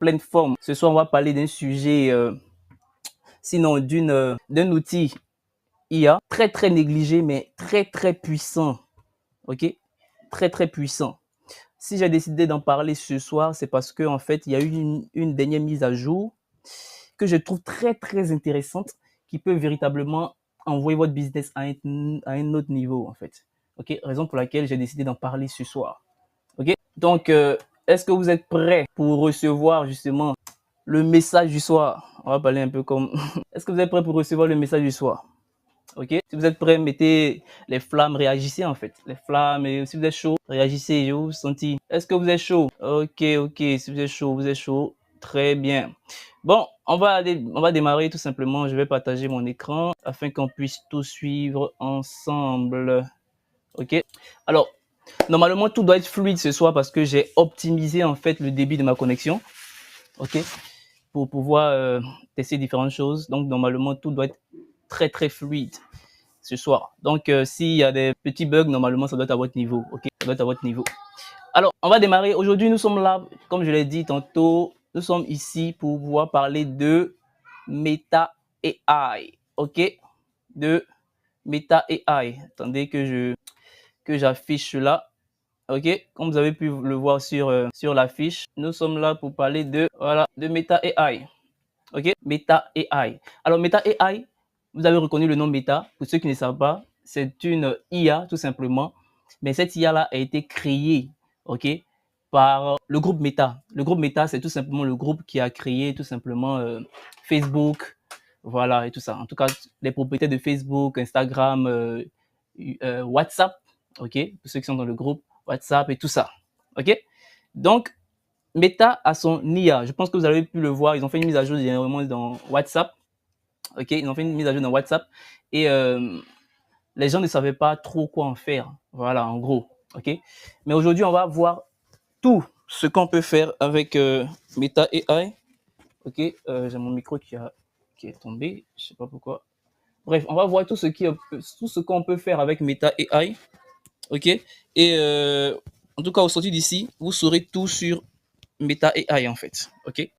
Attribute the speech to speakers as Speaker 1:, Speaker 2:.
Speaker 1: pleine forme. Ce soir, on va parler d'un sujet, sinon d'un outil IA très négligé, mais très puissant. Ok, très puissant. Si j'ai décidé d'en parler ce soir, c'est parce que en fait, il y a eu une dernière mise à jour que je trouve très intéressante, qui peut véritablement envoyer votre business à un autre niveau en fait. Ok, raison pour laquelle j'ai décidé d'en parler ce soir. Ok, donc est-ce que vous êtes prêts pour recevoir justement le message du soir? On va parler un peu comme est-ce que vous êtes prêts pour recevoir le message du soir? Ok, si vous êtes prêts, mettez les flammes, réagissez en fait, les flammes. Et si vous êtes chaud, réagissez. Je vous senti. Est-ce que vous êtes chaud? Ok, si vous êtes chaud, très bien. Bon, on va démarrer tout simplement. Je vais partager mon écran afin qu'on puisse tout suivre ensemble. Ok, alors normalement tout doit être fluide ce soir parce que j'ai optimisé en fait le débit de ma connexion. Ok, pour pouvoir tester différentes choses. Donc normalement tout doit être très fluide ce soir. Donc s'il y a des petits bugs, normalement ça doit être à votre niveau. Ok, ça doit être à votre niveau. Alors on va démarrer. Aujourd'hui nous sommes là, comme je l'ai dit tantôt, nous sommes ici pour pouvoir parler de Meta AI. Ok, de Meta AI. Attendez que j'affiche cela. Ok, comme vous avez pu le voir sur l'affiche, nous sommes là pour parler de Meta AI. Ok, Meta AI. Alors Meta AI, vous avez reconnu le nom Meta. Pour ceux qui ne savent pas, c'est une IA tout simplement. Mais cette IA là a été créée, ok, par le groupe Meta. Le groupe Meta, c'est tout simplement le groupe qui a créé tout simplement Facebook, voilà, et tout ça. En tout cas, les propriétaires de Facebook, Instagram, WhatsApp, ok, pour ceux qui sont dans le groupe WhatsApp et tout ça, ok. Donc Meta a son IA. Je pense que vous avez pu le voir. Ils ont fait une mise à jour généralement dans WhatsApp. Ok, ils ont fait une mise à jour dans WhatsApp et les gens ne savaient pas trop quoi en faire. Voilà, en gros. Ok. Mais aujourd'hui, on va voir tout ce qu'on peut faire avec Meta AI. Ok. J'ai mon micro qui est tombé. Je sais pas pourquoi. Bref, on va voir tout ce qu'on peut faire avec Meta AI. Ok. Et en tout cas, au sorti d'ici, vous saurez tout sur Meta AI en fait. Ok.